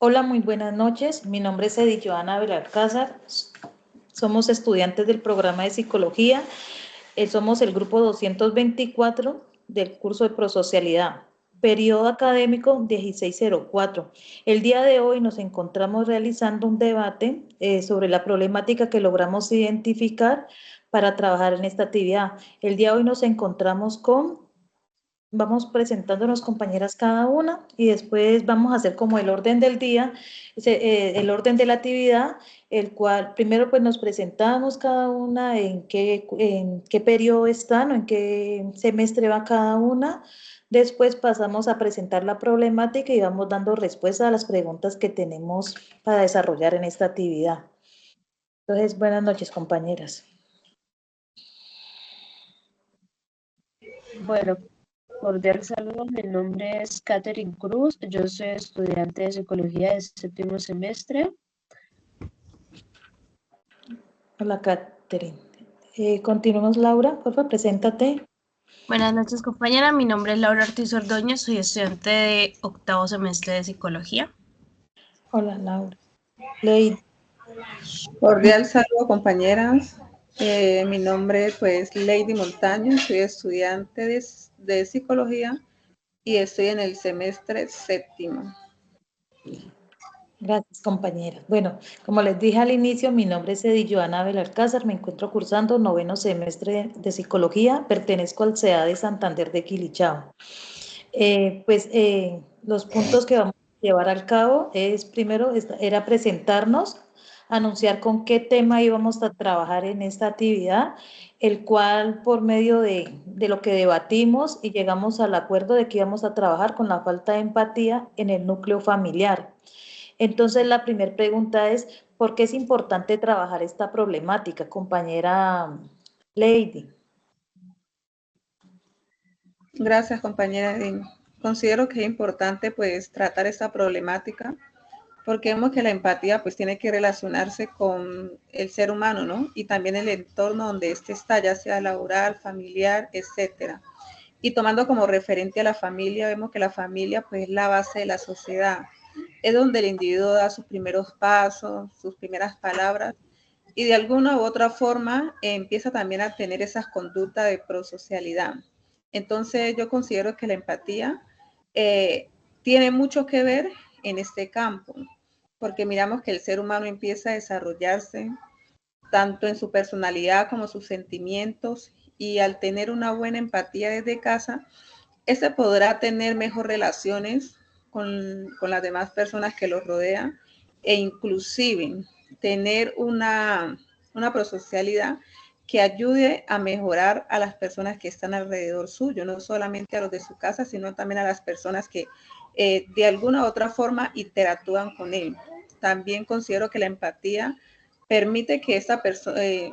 Hola, muy buenas noches. Mi nombre es Edith Joana Belalcázar. Somos estudiantes del programa de psicología. Somos el grupo 224 del curso de prosocialidad. Periodo académico 1604. El día de hoy nos encontramos realizando un debate sobre la problemática que logramos identificar para trabajar en esta actividad. El día de hoy nos encontramos vamos presentándonos compañeras cada una y después vamos a hacer como el orden del día, el orden de la actividad, el cual primero pues nos presentamos cada una en qué periodo están o en qué semestre va cada una. Después pasamos a presentar la problemática y vamos dando respuesta a las preguntas que tenemos para desarrollar en esta actividad. Entonces, buenas noches, compañeras. Bueno, cordial saludo. Mi nombre es Catherine Cruz. Yo soy estudiante de psicología de séptimo semestre. Hola, Catherine. Continuemos, Laura, por favor, preséntate. Buenas noches, compañera. Mi nombre es Laura Ortiz Ordóñez, soy estudiante de octavo semestre de psicología. Hola, Laura. Lady. Cordial saludo, compañeras. Mi nombre pues Lady Montaño, soy estudiante de psicología y estoy en el semestre séptimo. Gracias, compañera. Bueno, como les dije al inicio, mi nombre es Edith Joana Belalcázar, me encuentro cursando noveno semestre de psicología, pertenezco al CEA de Santander de Quilichao. Los puntos que vamos a llevar al cabo era presentarnos, anunciar con qué tema íbamos a trabajar en esta actividad, el cual por medio de lo que debatimos y llegamos al acuerdo de que íbamos a trabajar con la falta de empatía en el núcleo familiar. Entonces, la primera pregunta es, ¿por qué es importante trabajar esta problemática, compañera Lady? Gracias, compañera. Considero que es importante pues tratar esta problemática porque vemos que la empatía pues tiene que relacionarse con el ser humano, ¿no? Y también el entorno donde éste está, ya sea laboral, familiar, etcétera. Y tomando como referente a la familia, vemos que la familia pues es la base de la sociedad. Es donde el individuo da sus primeros pasos, sus primeras palabras y de alguna u otra forma empieza también a tener esas conductas de prosocialidad. Entonces yo considero que la empatía tiene mucho que ver en este campo, porque miramos que el ser humano empieza a desarrollarse tanto en su personalidad como sus sentimientos, y al tener una buena empatía desde casa, ese podrá tener mejor relaciones con las demás personas que lo rodean e inclusive tener una prosocialidad que ayude a mejorar a las personas que están alrededor suyo, no solamente a los de su casa, sino también a las personas que de alguna u otra forma interactúan con él. También considero que la empatía permite que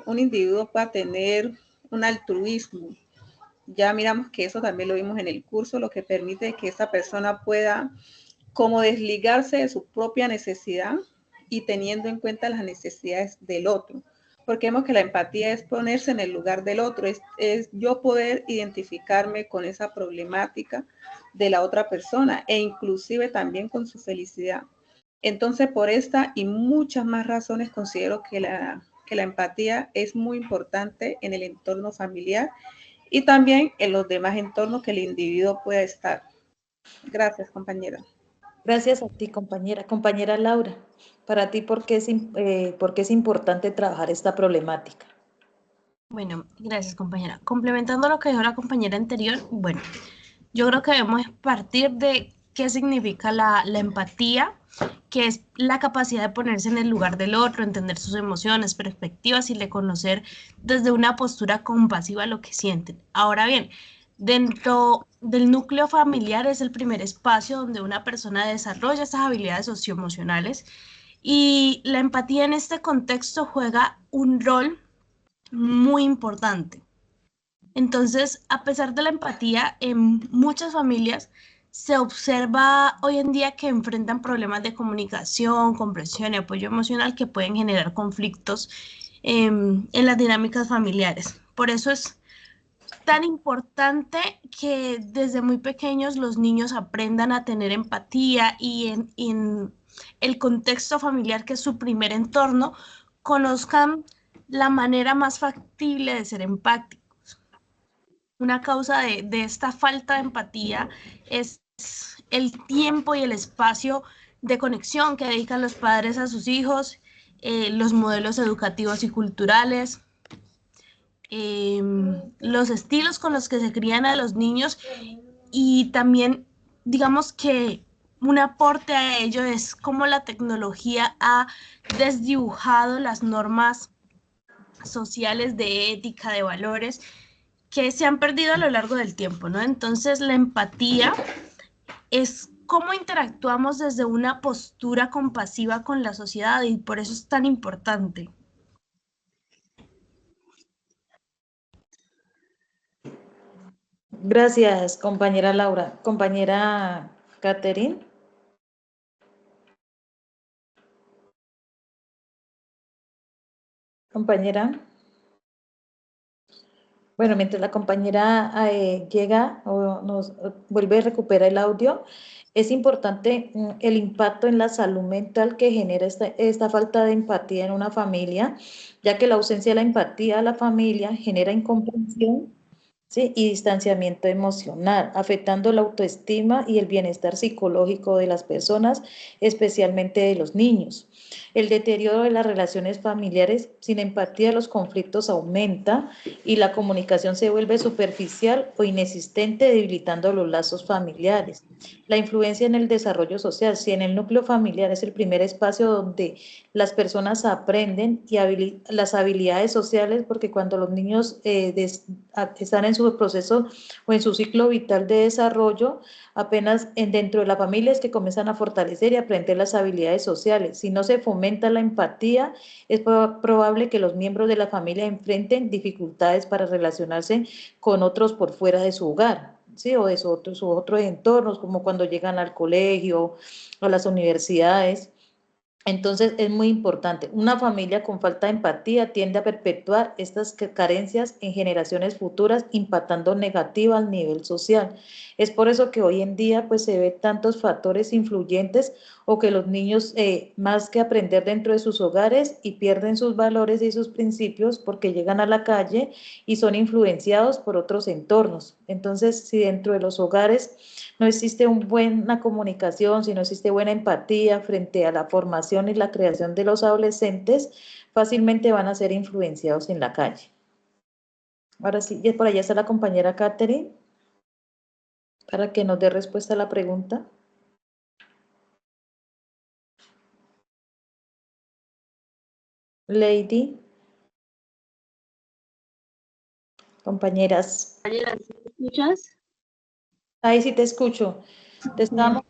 un individuo pueda tener un altruismo. Ya miramos que eso también lo vimos en el curso, lo que permite que esta persona pueda como desligarse de su propia necesidad y teniendo en cuenta las necesidades del otro. Porque vemos que la empatía es ponerse en el lugar del otro, es yo poder identificarme con esa problemática de la otra persona e inclusive también con su felicidad. Entonces, por esta y muchas más razones, considero que la empatía es muy importante en el entorno familiar y también en los demás entornos que el individuo pueda estar. Gracias, compañera. Gracias a ti, compañera. Compañera Laura, para ti, ¿por qué es importante trabajar esta problemática? Bueno, gracias, compañera. Complementando lo que dijo la compañera anterior, bueno, yo creo que debemos partir de qué significa la empatía, que es la capacidad de ponerse en el lugar del otro, entender sus emociones, perspectivas y reconocer desde una postura compasiva lo que sienten. Ahora bien, dentro del núcleo familiar es el primer espacio donde una persona desarrolla esas habilidades socioemocionales, y la empatía en este contexto juega un rol muy importante. Entonces, a pesar de la empatía, en muchas familias se observa hoy en día que enfrentan problemas de comunicación, comprensión y apoyo emocional que pueden generar conflictos en las dinámicas familiares. Por eso es tan importante que desde muy pequeños los niños aprendan a tener empatía y en el contexto familiar, que es su primer entorno, conozcan la manera más factible de ser empáticos. Una causa de esta falta de empatía es el tiempo y el espacio de conexión que dedican los padres a sus hijos, los modelos educativos y culturales, los estilos con los que se crían a los niños, y también, digamos que un aporte a ello es cómo la tecnología ha desdibujado las normas sociales de ética, de valores, que se han perdido a lo largo del tiempo, ¿no? Entonces, la empatía es cómo interactuamos desde una postura compasiva con la sociedad, y por eso es tan importante. Gracias, compañera Laura. Compañera Catherine. Compañera. Bueno, mientras la compañera llega o nos vuelve a recuperar el audio, es importante el impacto en la salud mental que genera esta falta de empatía en una familia, ya que la ausencia de la empatía a la familia genera incomprensión, ¿sí? Y distanciamiento emocional, afectando la autoestima y el bienestar psicológico de las personas, especialmente de los niños. El deterioro de las relaciones familiares, sin empatía los conflictos aumenta y la comunicación se vuelve superficial o inexistente, debilitando los lazos familiares. La influencia en el desarrollo social, si en el núcleo familiar es el primer espacio donde las personas aprenden y las habilidades sociales, porque cuando los niños están en su proceso o en su ciclo vital de desarrollo, apenas dentro de la familia es que comienzan a fortalecer y aprender las habilidades sociales. Si no se fomenta la empatía, es probable que los miembros de la familia enfrenten dificultades para relacionarse con otros por fuera de su hogar, ¿sí? O de sus otros entornos, como cuando llegan al colegio, a las universidades. Entonces es muy importante. Una familia con falta de empatía tiende a perpetuar estas carencias en generaciones futuras, impactando negativa al nivel social. Es por eso que hoy en día pues se ve tantos factores influyentes o que los niños más que aprender dentro de sus hogares y pierden sus valores y sus principios porque llegan a la calle y son influenciados por otros entornos. Entonces, si dentro de los hogares no existe una buena comunicación, si no existe buena empatía frente a la formación y la creación de los adolescentes, fácilmente van a ser influenciados en la calle. Ahora sí, por allá está la compañera Catherine, para que nos dé respuesta a la pregunta. Lady. Compañeras. ¿Me escuchas? Ahí sí te escucho. Te estamos...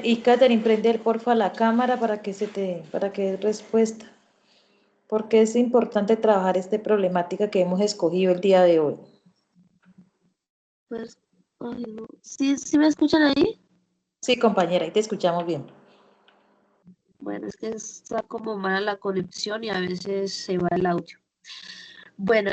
Y Catherine, prender porfa la cámara para que dé respuesta. Porque es importante trabajar esta problemática que hemos escogido el día de hoy. Pues, ay, no. ¿Sí me escuchan ahí? Sí, compañera, ahí te escuchamos bien. Bueno, es que está como mala la conexión y a veces se va el audio. Bueno.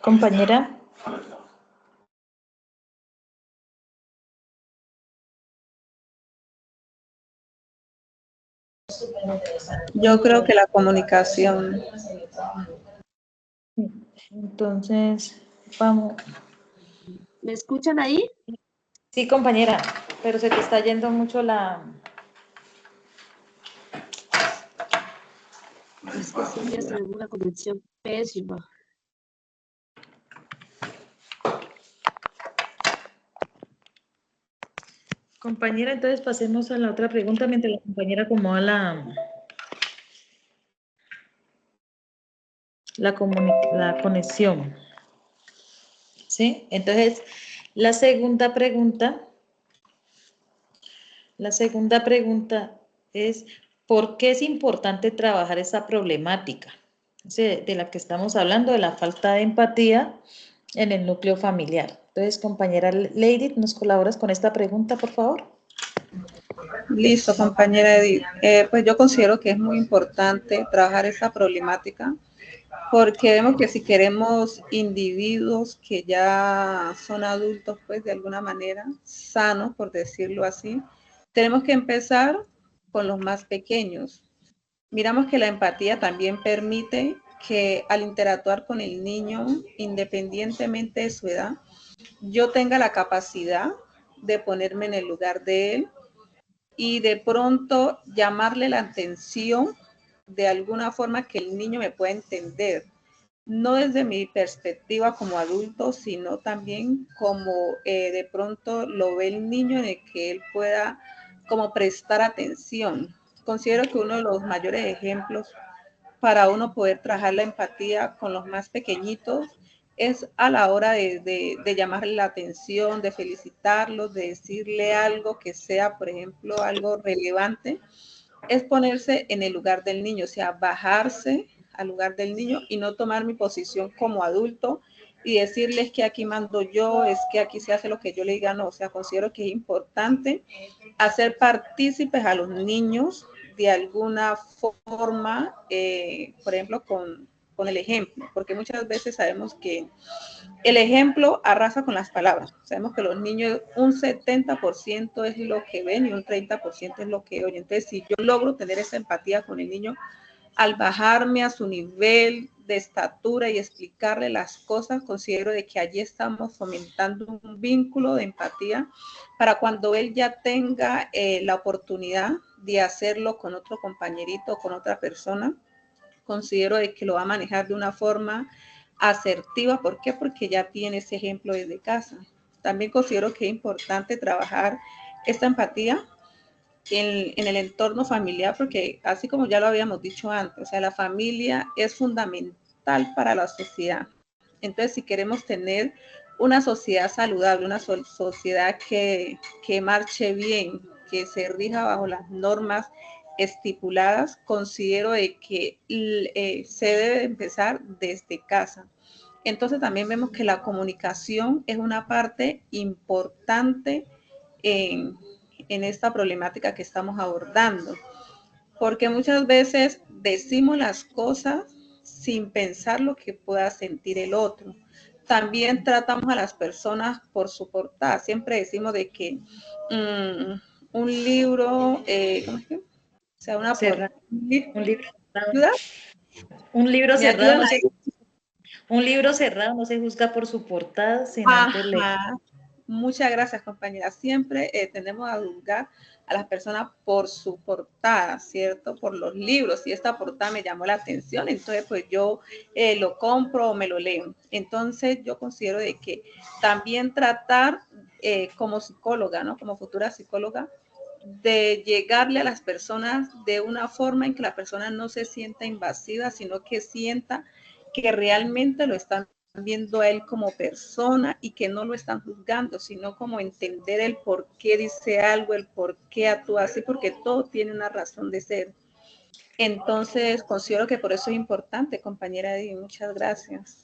Compañera. Yo creo que la comunicación. Entonces, vamos. ¿Me escuchan ahí? Sí, compañera, pero se te está yendo mucho la... Es que sí, ya tenemos una conexión pésima. Compañera, entonces pasemos a la otra pregunta mientras la compañera acomoda la conexión. ¿Sí? Entonces, la segunda pregunta es, ¿por qué es importante trabajar esa problemática? ¿Sí? De la que estamos hablando, de la falta de empatía en el núcleo familiar. Entonces, compañera Lady, ¿nos colaboras con esta pregunta, por favor? Listo, compañera Edith. Pues yo considero que es muy importante trabajar esta problemática porque vemos que si queremos individuos que ya son adultos, pues de alguna manera, sanos, por decirlo así, tenemos que empezar con los más pequeños. Miramos que la empatía también permite que al interactuar con el niño, independientemente de su edad, yo tenga la capacidad de ponerme en el lugar de él y de pronto llamarle la atención de alguna forma que el niño me pueda entender, no desde mi perspectiva como adulto, sino también como de pronto lo ve el niño en el que él pueda como prestar atención. Considero que uno de los mayores ejemplos para uno poder trabajar la empatía con los más pequeñitos es a la hora de llamarle la atención, de felicitarlos, de decirle algo que sea, por ejemplo, algo relevante, es ponerse en el lugar del niño, o sea, bajarse al lugar del niño y no tomar mi posición como adulto y decirles que aquí mando yo, es que aquí se hace lo que yo le diga, no, o sea, considero que es importante hacer partícipes a los niños de alguna forma, por ejemplo, con el ejemplo, porque muchas veces sabemos que el ejemplo arrasa con las palabras. Sabemos que los niños un 70% es lo que ven y un 30% es lo que oyen. Entonces, si yo logro tener esa empatía con el niño, al bajarme a su nivel de estatura y explicarle las cosas, considero de que allí estamos fomentando un vínculo de empatía para cuando él ya tenga la oportunidad de hacerlo con otro compañerito, con otra persona, considero de que lo va a manejar de una forma asertiva. ¿Por qué? Porque ya tiene ese ejemplo desde casa. También considero que es importante trabajar esta empatía en el entorno familiar, porque así como ya lo habíamos dicho antes, o sea, la familia es fundamental para la sociedad. Entonces, si queremos tener una sociedad saludable, una sociedad que marche bien, que se rija bajo las normas estipuladas, considero de que se debe empezar desde casa. Entonces también vemos que la comunicación es una parte importante en esta problemática que estamos abordando, porque muchas veces decimos las cosas sin pensar lo que pueda sentir el otro. También tratamos a las personas por su portada. Siempre decimos de que un libro, ¿cómo es que? O sea, una Cerrado. portada. Un libro cerrado. ¿Ayuda? Un libro ¿Me cerrado ayudan no ahí? se, un libro cerrado no se juzga por su portada sin antes leer. Ajá. Muchas gracias, compañera. Siempre tenemos a juzgar a las personas por su portada, ¿cierto? Por los libros. Si esta portada me llamó la atención, entonces pues yo lo compro o me lo leo. Entonces yo considero de que también tratar como psicóloga, ¿no? Como futura psicóloga, de llegarle a las personas de una forma en que la persona no se sienta invasiva, sino que sienta que realmente lo están viendo a él como persona y que no lo están juzgando, sino como entender el por qué dice algo, el por qué actúa así, porque todo tiene una razón de ser. Entonces, considero que por eso es importante, compañera Edith. Muchas gracias.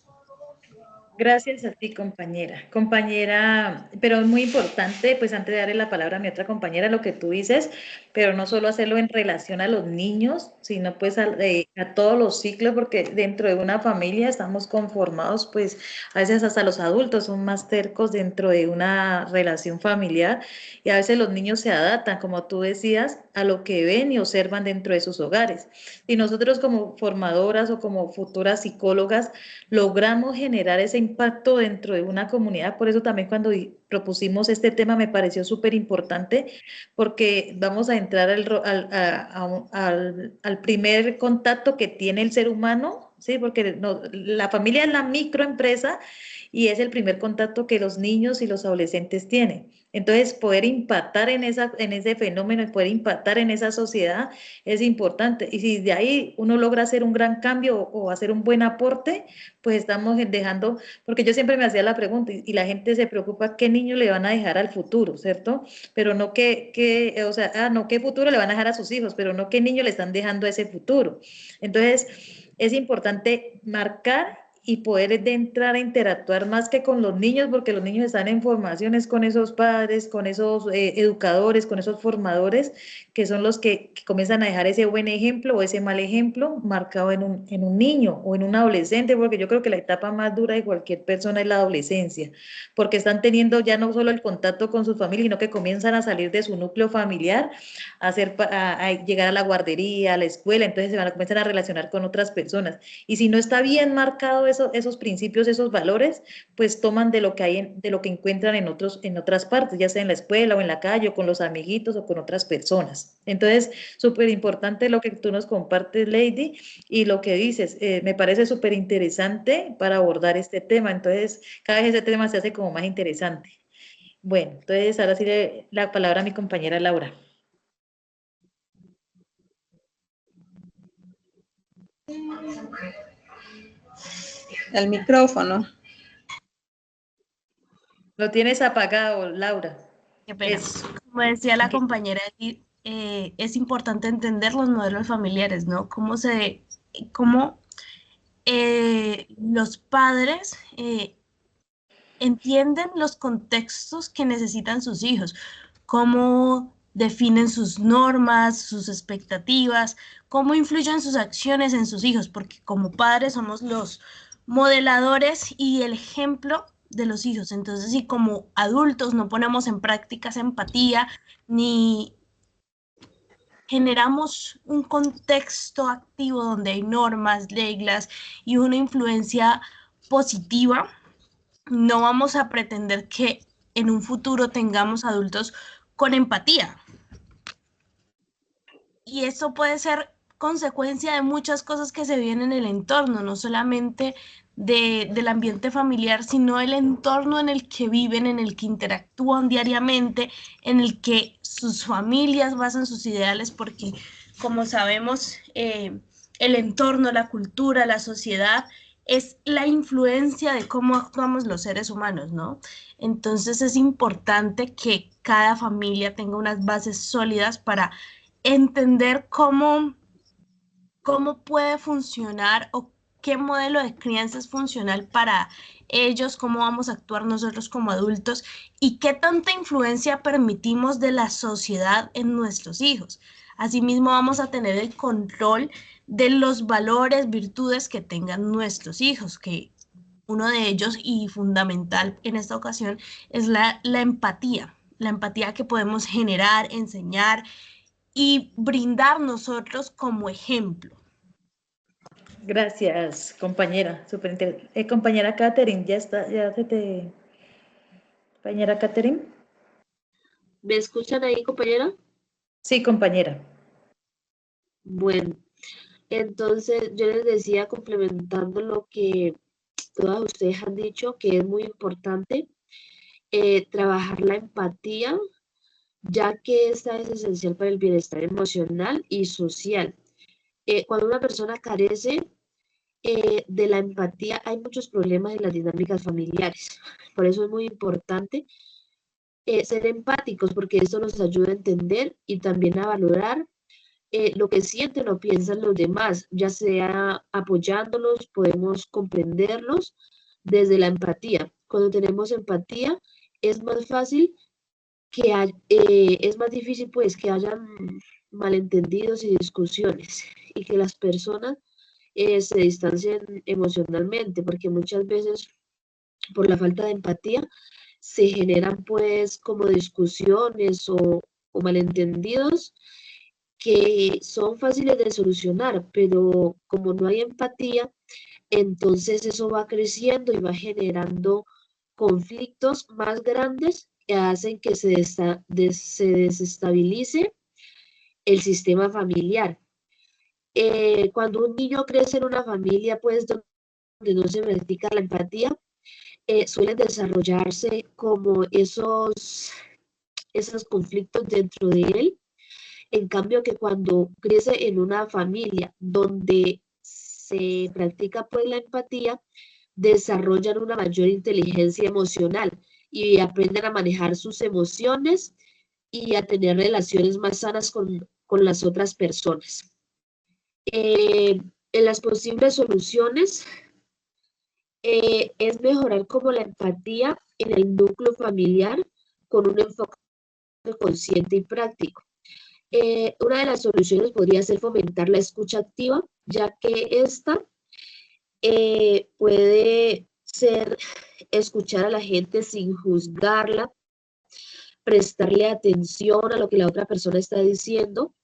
Gracias a ti, compañera. Compañera, pero es muy importante, pues antes de darle la palabra a mi otra compañera, lo que tú dices, pero no solo hacerlo en relación a los niños, sino pues a todos los ciclos, porque dentro de una familia estamos conformados, pues a veces hasta los adultos son más tercos dentro de una relación familiar y a veces los niños se adaptan, como tú decías, a lo que ven y observan dentro de sus hogares. Y nosotros como formadoras o como futuras psicólogas, logramos generar ese impacto dentro de una comunidad. Por eso también cuando propusimos este tema me pareció súper importante, porque vamos a entrar al primer contacto que tiene el ser humano, ¿sí? Porque la familia es la microempresa y es el primer contacto que los niños y los adolescentes tienen. Entonces, poder impactar en ese fenómeno, poder impactar en esa sociedad es importante. Y si de ahí uno logra hacer un gran cambio o hacer un buen aporte, pues estamos dejando, porque yo siempre me hacía la pregunta y la gente se preocupa qué niño le van a dejar al futuro, ¿cierto? Pero no o sea, no qué futuro le van a dejar a sus hijos, pero no qué niño le están dejando a ese futuro. Entonces, es importante marcar y poder de entrar a interactuar más que con los niños, porque los niños están en formaciones con esos padres, con esos educadores, con esos formadores, que son los que comienzan a dejar ese buen ejemplo o ese mal ejemplo marcado en un niño o en un adolescente, porque yo creo que la etapa más dura de cualquier persona es la adolescencia, porque están teniendo ya no solo el contacto con su familia, sino que comienzan a salir de su núcleo familiar, a llegar a la guardería, a la escuela, entonces se van a comenzar a relacionar con otras personas. Y si no está bien marcado esos principios, esos valores, pues toman de lo que hay, de lo que encuentran en otras partes, ya sea en la escuela o en la calle o con los amiguitos o con otras personas. Entonces, súper importante lo que tú nos compartes, Lady, y lo que dices, me parece súper interesante para abordar este tema. Entonces, cada vez ese tema se hace como más interesante. Bueno, entonces ahora sí la palabra a mi compañera Laura. El micrófono. Lo tienes apagado, Laura. Qué pena. Como decía la compañera, es importante entender los modelos familiares, ¿no? Cómo los padres entienden los contextos que necesitan sus hijos, cómo definen sus normas, sus expectativas, cómo influyen sus acciones en sus hijos, porque como padres somos los modeladores y el ejemplo de los hijos. Entonces, si como adultos no ponemos en práctica esa empatía, ni generamos un contexto activo donde hay normas, reglas y una influencia positiva, no vamos a pretender que en un futuro tengamos adultos con empatía. Y eso puede ser consecuencia de muchas cosas que se vienen en el entorno, no solamente del ambiente familiar, sino el entorno en el que viven, en el que interactúan diariamente, en el que sus familias basan sus ideales, porque como sabemos, el entorno, la cultura, la sociedad es la influencia de cómo actuamos los seres humanos, ¿no? Entonces es importante que cada familia tenga unas bases sólidas para entender cómo puede funcionar o qué modelo de crianza es funcional para ellos, cómo vamos a actuar nosotros como adultos y qué tanta influencia permitimos de la sociedad en nuestros hijos. Asimismo, vamos a tener el control de los valores, virtudes que tengan nuestros hijos, que uno de ellos y fundamental en esta ocasión es la empatía que podemos generar, enseñar y brindar nosotros como ejemplo. Gracias, compañera. Compañera Catherine, ya está, Compañera Catherine. ¿Me escuchan ahí, compañera? Sí, compañera. Bueno, entonces yo les decía, complementando lo que todas ustedes han dicho, que es muy importante trabajar la empatía, ya que esta es esencial para el bienestar emocional y social. Cuando una persona carece de la empatía, hay muchos problemas en las dinámicas familiares. Por eso es muy importante ser empáticos, porque esto nos ayuda a entender y también a valorar lo que sienten o piensan los demás, ya sea apoyándolos, podemos comprenderlos desde la empatía. Cuando tenemos empatía, es más fácil es más difícil pues que hayan malentendidos y discusiones y que las personas se distancien emocionalmente, porque muchas veces por la falta de empatía se generan pues como discusiones o malentendidos que son fáciles de solucionar, pero como no hay empatía, entonces eso va creciendo y va generando conflictos más grandes que hacen que se desestabilice el sistema familiar. Cuando un niño crece en una familia, pues donde no se practica la empatía, suelen desarrollarse como esos conflictos dentro de él. En cambio, que cuando crece en una familia donde se practica pues la empatía, desarrollan una mayor inteligencia emocional y aprenden a manejar sus emociones y a tener relaciones más sanas con las otras personas. En las posibles soluciones es mejorar como la empatía en el núcleo familiar con un enfoque consciente y práctico. Una de las soluciones podría ser fomentar la escucha activa, ya que esta puede ser escuchar a la gente sin juzgarla, prestarle atención a lo que la otra persona está diciendo,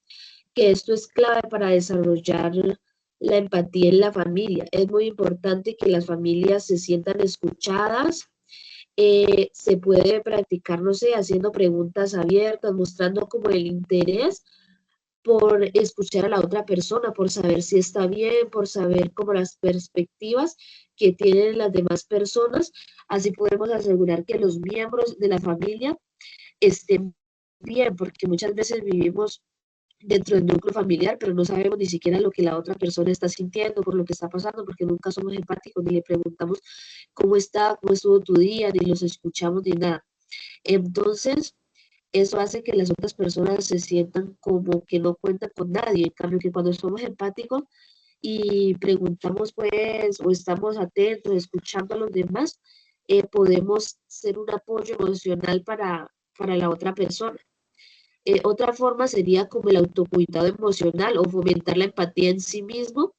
que esto es clave para desarrollar la empatía en la familia. Es muy importante que las familias se sientan escuchadas. Se puede practicar, no sé, haciendo preguntas abiertas, mostrando como el interés por escuchar a la otra persona, por saber si está bien, por saber como las perspectivas que tienen las demás personas. Así podemos asegurar que los miembros de la familia estén bien, porque muchas veces vivimos dentro del núcleo familiar, pero no sabemos ni siquiera lo que la otra persona está sintiendo, por lo que está pasando, porque nunca somos empáticos, ni le preguntamos cómo está, cómo estuvo tu día, ni los escuchamos, ni nada. Entonces, eso hace que las otras personas se sientan como que no cuentan con nadie. En cambio, que cuando somos empáticos y preguntamos, pues, o estamos atentos, escuchando a los demás, podemos ser un apoyo emocional para la otra persona. Otra forma sería como el autocuidado emocional o fomentar la empatía en sí mismo,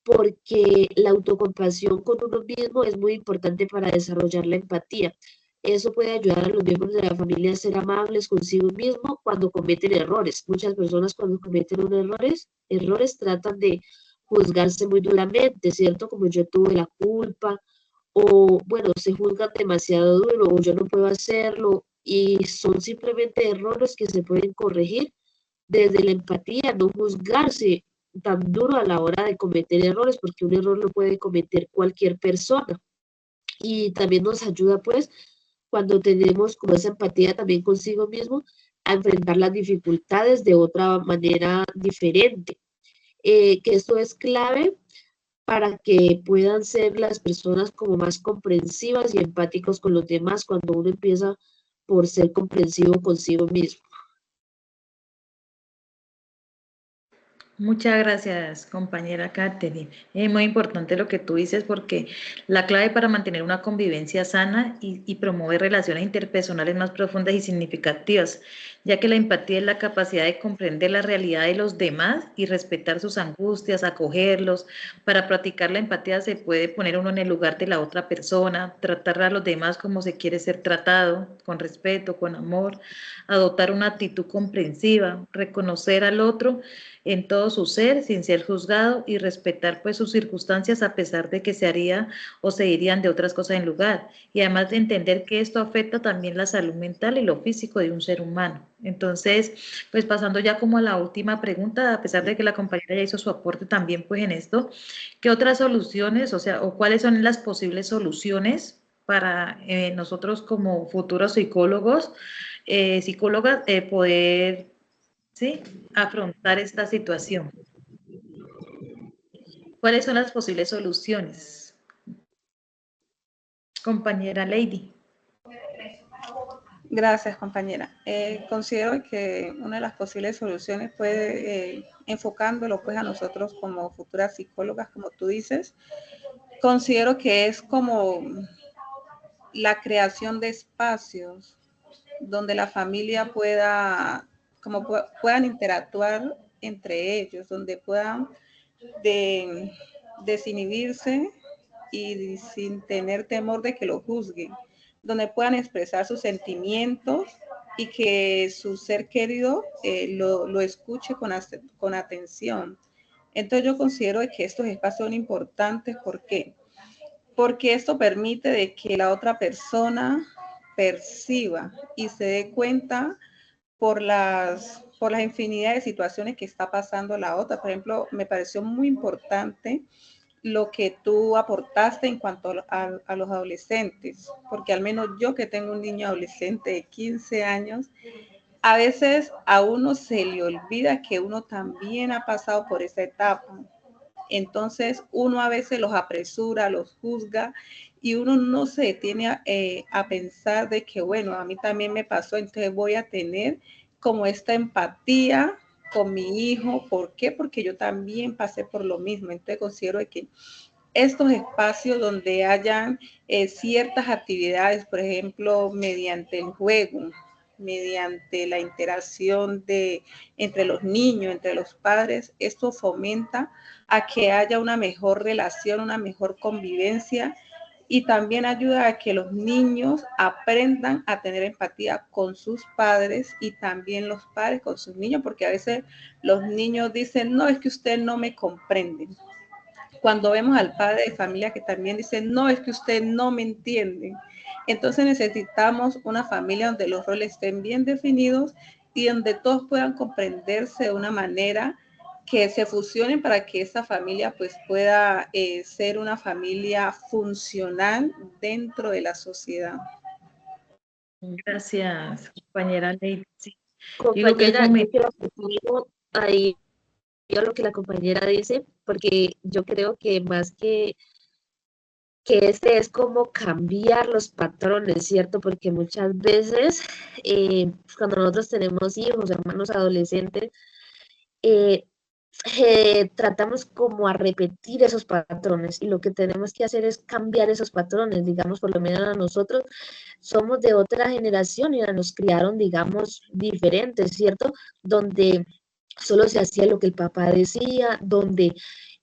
porque la autocompasión con uno mismo es muy importante para desarrollar la empatía. Eso puede ayudar a los miembros de la familia a ser amables consigo mismo cuando cometen errores. Muchas personas cuando cometen errores tratan de juzgarse muy duramente, ¿cierto? Como yo tuve la culpa, o bueno, se juzgan demasiado duro, o yo no puedo hacerlo, y son simplemente errores que se pueden corregir desde la empatía, no juzgarse tan duro a la hora de cometer errores, porque un error lo puede cometer cualquier persona. Y también nos ayuda, pues, cuando tenemos como esa empatía también consigo mismo, a enfrentar las dificultades de otra manera diferente. Que esto es clave para que puedan ser las personas como más comprensivas y empáticos con los demás cuando uno empieza por ser comprensivo consigo mismo. Muchas gracias, compañera Katherine. Es muy importante lo que tú dices porque la clave para mantener una convivencia sana y promover relaciones interpersonales más profundas y significativas, ya que la empatía es la capacidad de comprender la realidad de los demás y respetar sus angustias, acogerlos. Para practicar la empatía se puede poner uno en el lugar de la otra persona, tratar a los demás como se quiere ser tratado, con respeto, con amor, adoptar una actitud comprensiva, reconocer al otro en todo su ser sin ser juzgado y respetar pues sus circunstancias a pesar de que se haría o se dirían de otras cosas en lugar. Y además de entender que esto afecta también la salud mental y lo físico de un ser humano. Entonces, pues pasando ya como a la última pregunta, a pesar de que la compañera ya hizo su aporte también pues en esto, ¿qué otras soluciones, o sea, o cuáles son las posibles soluciones para nosotros como futuros psicólogos, psicólogas, poder, ¿sí?, afrontar esta situación? ¿Cuáles son las posibles soluciones? Compañera Lady. Gracias, compañera. Considero que una de las posibles soluciones puede, enfocándolo pues a nosotros como futuras psicólogas, como tú dices, considero que es como la creación de espacios donde la familia pueda, como puedan interactuar entre ellos, donde puedan desinhibirse y sin tener temor de que lo juzguen, donde puedan expresar sus sentimientos y que su ser querido lo escuche con atención. Entonces yo considero que estos espacios son importantes. ¿Por qué? Porque esto permite de que la otra persona perciba y se dé cuenta por las infinidad de situaciones que está pasando la otra. Por ejemplo, me pareció muy importante lo que tú aportaste en cuanto a los adolescentes, porque al menos yo que tengo un niño adolescente de 15 años, a veces a uno se le olvida que uno también ha pasado por esa etapa. Entonces uno a veces los apresura, los juzga y uno no se detiene a pensar de que, bueno, a mí también me pasó, entonces voy a tener como esta empatía con mi hijo. ¿Por qué? Porque yo también pasé por lo mismo. Entonces considero que estos espacios donde hayan ciertas actividades, por ejemplo, mediante el juego, mediante la interacción entre los niños, entre los padres, esto fomenta a que haya una mejor relación, una mejor convivencia y también ayuda a que los niños aprendan a tener empatía con sus padres y también los padres con sus niños, porque a veces los niños dicen, no, es que usted no me comprende. Cuando vemos al padre de familia que también dice, no, es que usted no me entiende. Entonces necesitamos una familia donde los roles estén bien definidos y donde todos puedan comprenderse de una manera que se fusionen para que esa familia pues pueda ser una familia funcional dentro de la sociedad. Gracias, compañera Lady. Sí, digo que Compañera, yo quiero aportar ahí a lo que la compañera dice, porque yo creo que más que este es como cambiar los patrones, ¿cierto? Porque muchas veces cuando nosotros tenemos hijos, hermanos adolescentes, eh, tratamos como a repetir esos patrones y lo que tenemos que hacer es cambiar esos patrones, digamos, por lo menos a nosotros somos de otra generación y nos criaron, digamos, diferentes, ¿cierto? Donde solo se hacía lo que el papá decía, donde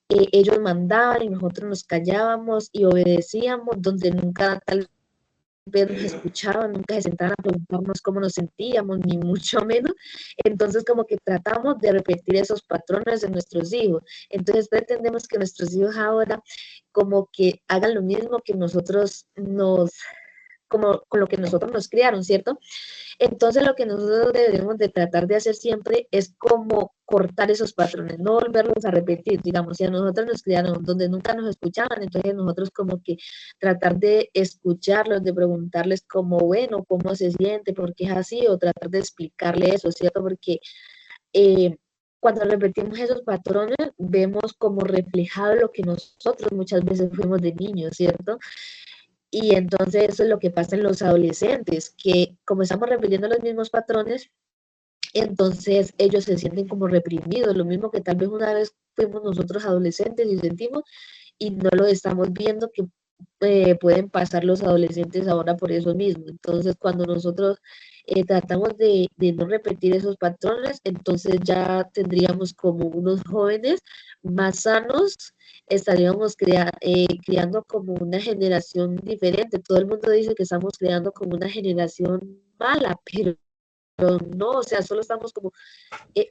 ellos mandaban y nosotros nos callábamos y obedecíamos, donde nunca tal vez nos escuchaban, nunca se sentaban a preguntarnos cómo nos sentíamos, ni mucho menos. Entonces, como que tratamos de repetir esos patrones de nuestros hijos. Entonces, pretendemos que nuestros hijos ahora como que hagan lo mismo que nosotros como con lo que nosotros nos criaron, ¿cierto? Entonces lo que nosotros debemos de tratar de hacer siempre es como cortar esos patrones, no volverlos a repetir, digamos, si a nosotros nos criaron donde nunca nos escuchaban, entonces nosotros como que tratar de escucharlos, de preguntarles como, bueno, cómo se siente, por qué es así, o tratar de explicarle eso, ¿cierto? Porque eh, cuando repetimos esos patrones, vemos como reflejado lo que nosotros muchas veces fuimos de niños, ¿cierto? Y entonces eso es lo que pasa en los adolescentes, que como estamos repitiendo los mismos patrones, entonces ellos se sienten como reprimidos, lo mismo que tal vez una vez fuimos nosotros adolescentes y sentimos y no lo estamos viendo que pueden pasar los adolescentes ahora por eso mismo. Entonces cuando nosotros tratamos de no repetir esos patrones, entonces ya tendríamos como unos jóvenes más sanos, estaríamos creando como una generación diferente. Todo el mundo dice que estamos creando como una generación mala, pero no, o sea, solo estamos como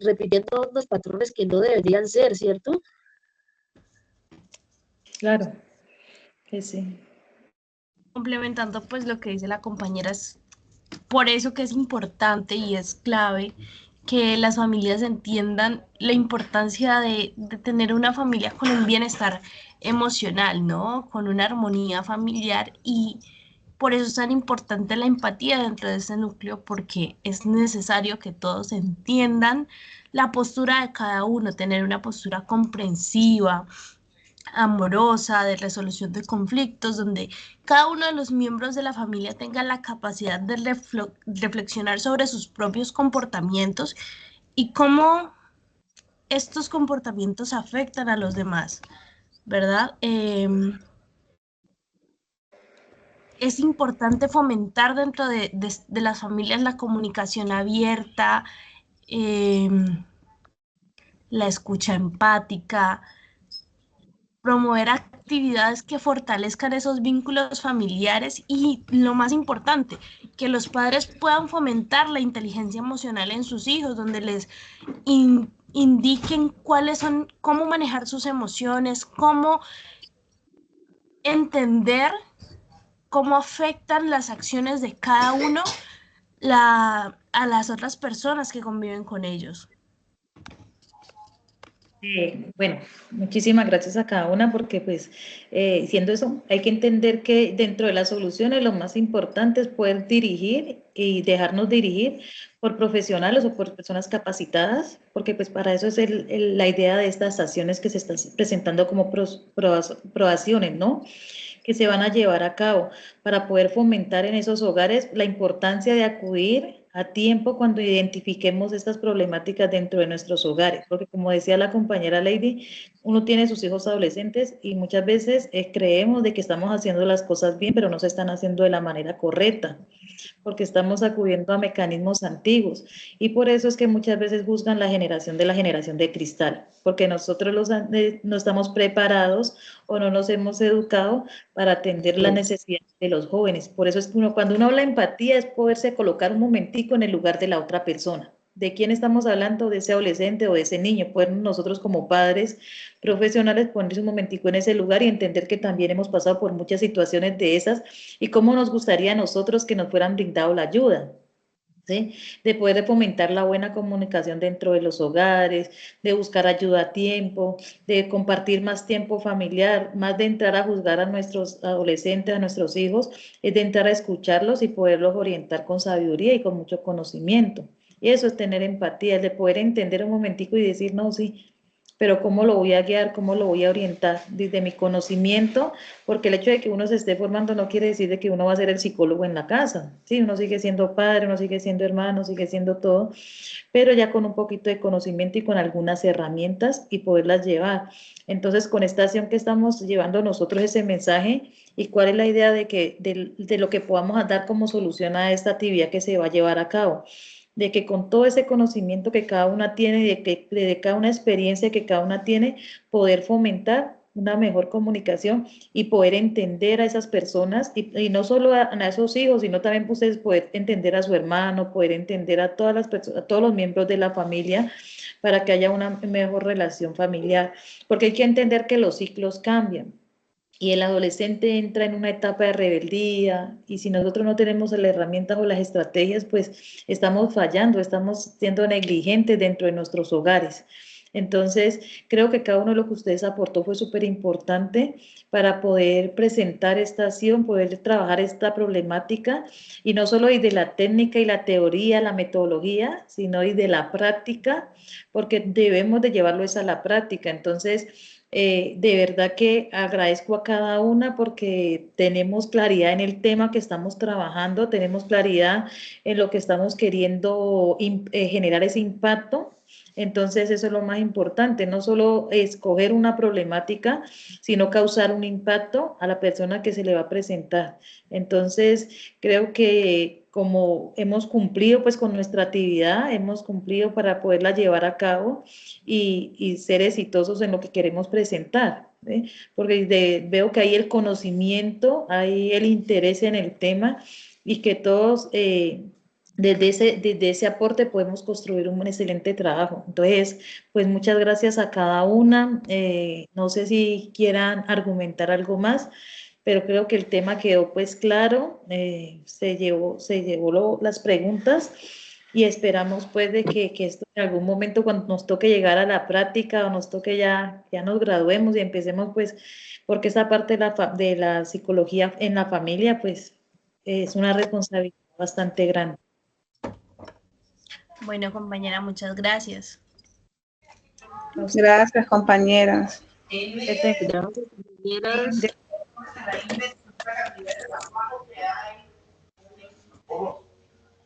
repitiendo unos patrones que no deberían ser, ¿cierto? claro, que sí. Complementando pues lo que dice la compañera, es por eso que es importante y es clave que las familias entiendan la importancia de tener una familia con un bienestar emocional, ¿no? Con una armonía familiar y por eso es tan importante la empatía dentro de ese núcleo porque es necesario que todos entiendan la postura de cada uno, tener una postura comprensiva, amorosa, de resolución de conflictos, donde cada uno de los miembros de la familia tenga la capacidad de reflexionar sobre sus propios comportamientos y cómo estos comportamientos afectan a los demás, ¿verdad? Es importante fomentar dentro de las familias la comunicación abierta, eh, la escucha empática, promover actividades que fortalezcan esos vínculos familiares y lo más importante, que los padres puedan fomentar la inteligencia emocional en sus hijos, donde les indiquen cuáles son, cómo manejar sus emociones, cómo entender cómo afectan las acciones de cada uno a las otras personas que conviven con ellos. Bueno, muchísimas gracias a cada una porque pues siendo eso hay que entender que dentro de las soluciones lo más importante es poder dirigir y dejarnos dirigir por profesionales o por personas capacitadas porque pues para eso es la idea de estas acciones que se están presentando como probaciones, ¿no? Que se van a llevar a cabo para poder fomentar en esos hogares la importancia de acudir a tiempo cuando identifiquemos estas problemáticas dentro de nuestros hogares, porque como decía la compañera Lady, uno tiene sus hijos adolescentes y muchas veces creemos de que estamos haciendo las cosas bien, pero no se están haciendo de la manera correcta, porque estamos acudiendo a mecanismos antiguos y por eso es que muchas veces juzgan la generación de cristal, porque nosotros no estamos preparados o no nos hemos educado para atender las necesidades de los jóvenes. Por eso es que cuando uno habla de empatía es poderse colocar un momentico en el lugar de la otra persona. ¿De quién estamos hablando? De ese adolescente o de ese niño. Poder nosotros como padres profesionales ponerse un momentico en ese lugar y entender que también hemos pasado por muchas situaciones de esas y cómo nos gustaría a nosotros que nos fueran brindado la ayuda. ¿Sí? De poder fomentar la buena comunicación dentro de los hogares, de buscar ayuda a tiempo, de compartir más tiempo familiar, más de entrar a juzgar a nuestros adolescentes, a nuestros hijos, es de entrar a escucharlos y poderlos orientar con sabiduría y con mucho conocimiento. Y eso es tener empatía, es de poder entender un momentico y decir, no, sí, pero ¿cómo lo voy a guiar? ¿Cómo lo voy a orientar? Desde mi conocimiento, porque el hecho de que uno se esté formando no quiere decir de que uno va a ser el psicólogo en la casa, ¿sí? Uno sigue siendo padre, uno sigue siendo hermano, sigue siendo todo, pero ya con un poquito de conocimiento y con algunas herramientas y poderlas llevar. Entonces, con esta acción que estamos llevando nosotros ese mensaje y cuál es la idea de lo que podamos dar como solución a esta actividad que se va a llevar a cabo, de que con todo ese conocimiento que cada una tiene, de cada una experiencia que cada una tiene, poder fomentar una mejor comunicación y poder entender a esas personas y no solo a esos hijos, sino también ustedes poder entender a su hermano, poder entender a todas las personas, a todos los miembros de la familia para que haya una mejor relación familiar, porque hay que entender que los ciclos cambian. Y el adolescente entra en una etapa de rebeldía y si nosotros no tenemos las herramientas o las estrategias, pues estamos fallando, estamos siendo negligentes dentro de nuestros hogares. Entonces, creo que cada uno de lo que ustedes aportó fue súper importante para poder presentar esta acción, poder trabajar esta problemática y no solo desde la técnica y la teoría, la metodología, sino desde la práctica, porque debemos de llevarlo a la práctica. Entonces, de verdad que agradezco a cada una porque tenemos claridad en el tema que estamos trabajando, tenemos claridad en lo que estamos queriendo generar ese impacto. Entonces, eso es lo más importante, no solo escoger una problemática, sino causar un impacto a la persona que se le va a presentar. Entonces, creo que como hemos cumplido pues con nuestra actividad, hemos cumplido para poderla llevar a cabo y ser exitosos en lo que queremos presentar, ¿sí? Porque veo que hay el conocimiento, hay el interés en el tema y que todos desde ese aporte podemos construir un excelente trabajo. Entonces, pues muchas gracias a cada una. No sé si quieran argumentar algo más, pero creo que el tema quedó pues claro, se llevó las preguntas y esperamos pues de que esto en algún momento cuando nos toque llegar a la práctica o nos toque ya nos graduemos y empecemos pues, porque esa parte de la psicología en la familia pues es una responsabilidad bastante grande. Bueno, compañera, muchas gracias. Gracias, compañeras. Gracias, compañeras.